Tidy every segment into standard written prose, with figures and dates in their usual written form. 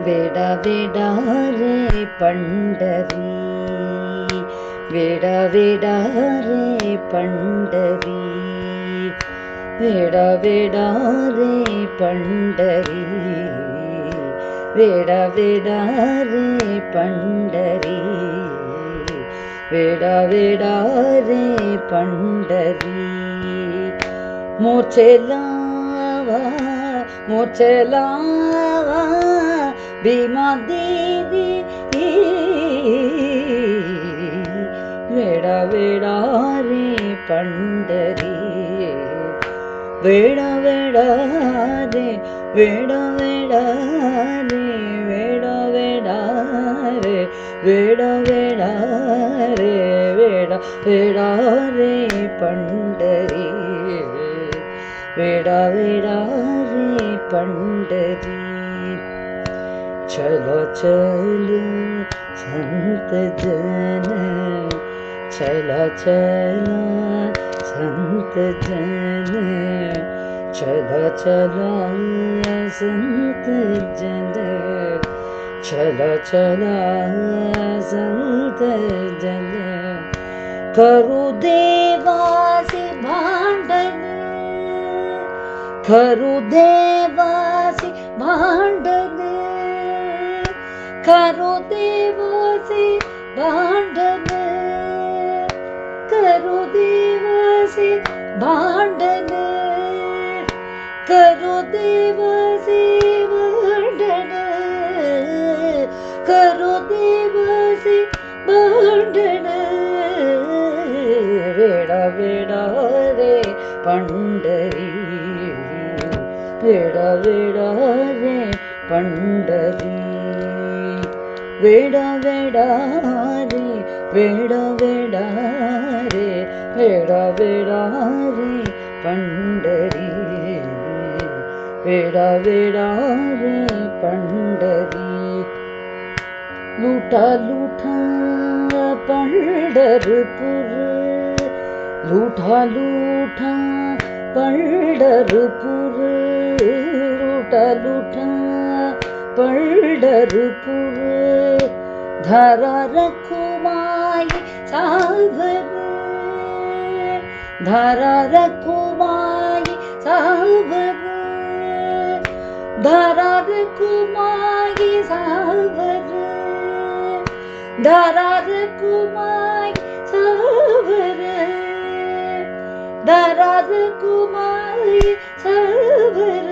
वेडा वेडा रे पंढरी, वेडा वेडा रे पंढरी, वेडा वेडा रे पंढरी, वेडा वेडा रे पंढरी, वेडा वेडा रे पंढरी. मोचे लावा भीमा देवी, वेडा वेडा रे पंढरी, वेडा वेडा रे, वेडा वेडा रे, वेडा वेडा रे, वेडा वेडा रे, वेडा वेडा रे पंढरी, वेडा वेडा रे पंढरी. चलो चलो संत जन, चला चला संत जन, चला चला संत जन, चला चला संत जन. करू देवासी भांडण, करू देवासी भांडण, करू देवासी भांडण, करू देवासी भांडण, करू देवासी भांडण, करू देवासी भांडण. वेडा वेडा रे पंढरी, वेडा वेडा रे पंढरी, वेडा वेडा रे, वेडा वेडा रे, वेडा वेडा रे पंढरी, वेडा वेडा रे पंढरी. लूटा लूटा पंढरपूर, लूटा लूटा पंढरपूर, लूटा लूटा पंढरपूर. धारा रखुमाई सावर, धारा रखुमाई सावर, धारा रखुमाई सावर, धारा रखुमाई सावर, धारा रखुमाई सावर.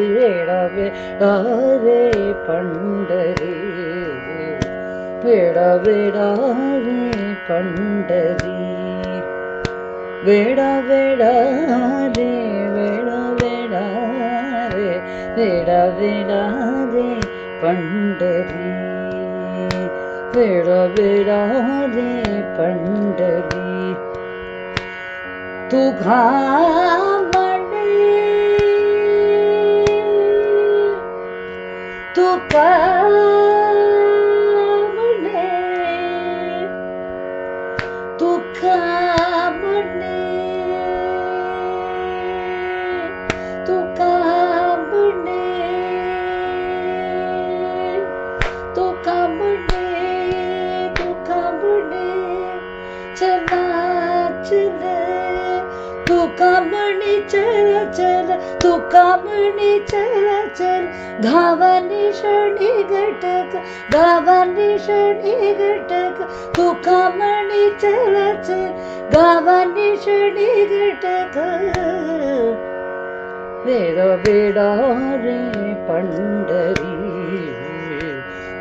वेडा वेडा रे पंढरी, वेडा वेडा रे पंढरी, वेडा वेडा रे, वेडा वेडा रे, वेडा वेडा रे पंढरी, वेडा वेडा रे पंढरी. तू घामणे, तू कामणे, तू कामणे, तू कामणे, तू कामणे, तू कामणे. चला चल, तू कामणे चल चल, तू कामणे चल चल. गावाने शनी घटक, गावाने शनी घटक, तू कामणे चल चल, गावाने शनी घटक. वेडा वेडा रे पंढरी,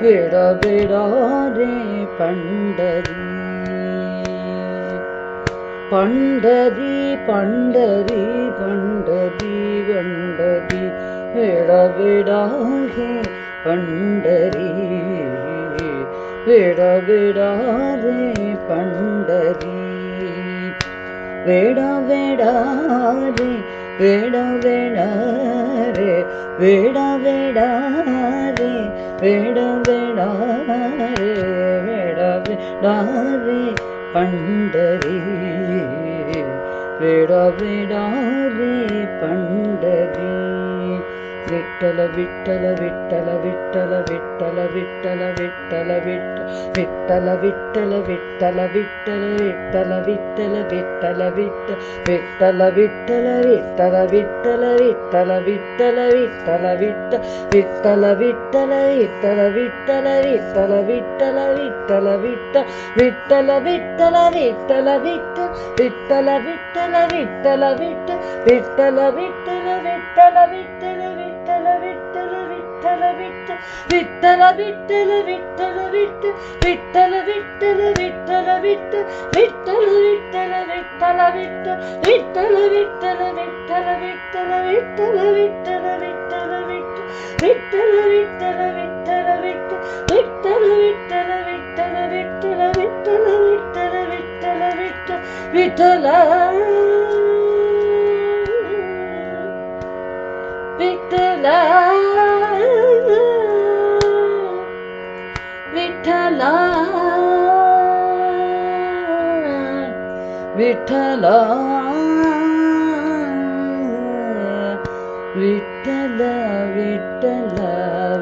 वेडा वेडा रे पंढरी, पंढरी पंढरी पंढरी पंढरी. वेडा वेडा रे पंढरी, वेडा वेडा रे पंढरी, वेडा वेडा रे, वेडा वेडा रे, वेडा वेडा रे, वेडा वेडा रे, वेडा वेडा रे पंढरी, वेडा वेडा रे पंढरी. விட்டல விட்டல விட்டல விட்டல விட்டல விட்டல விட்டல விட்டல விட்டல விட்டல விட்டல விட்டல விட்டல விட்டல விட்ட விட்டல விட்டல விட்டல விட்டல விட்டல விட்டல விட்டல விட்ட விட்டல விட்டல விட்டல விட்டல விட்டல விட்டல விட்டல விட்ட விட்டல விட்டல விட்டல விட்ட விட்டல விட்டல விட்டல விட்ட விட்டல விட்டல விட்டல விட்டல விட்டல விட்டல விட்டல விட்ட விட்டல விட்டல விட்டல விட்ட விட்டல விட்டல விட்டல விட்ட விட்டல விட்டல விட்டல விட்ட விட்டல விட்டல விட்டல விட்டல விட்டல விட்டல விட்டல விட்ட விட்டல விட்டல விட்டல விட்ட விட்டல விட்டல விட்டல விட்டல விட்டல விட்டல விட்டல விட்ட விட்டல விட்டல விட்டல விட்டல விட்டல விட்டல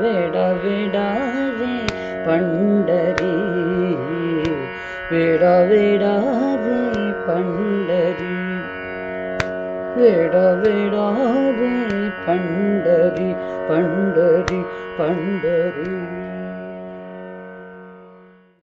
வேட வேடாரே பண்டரி வேட வேடாரே பண்டரி வேட வேடாரே பண்டரி பண்டரி பண்டரி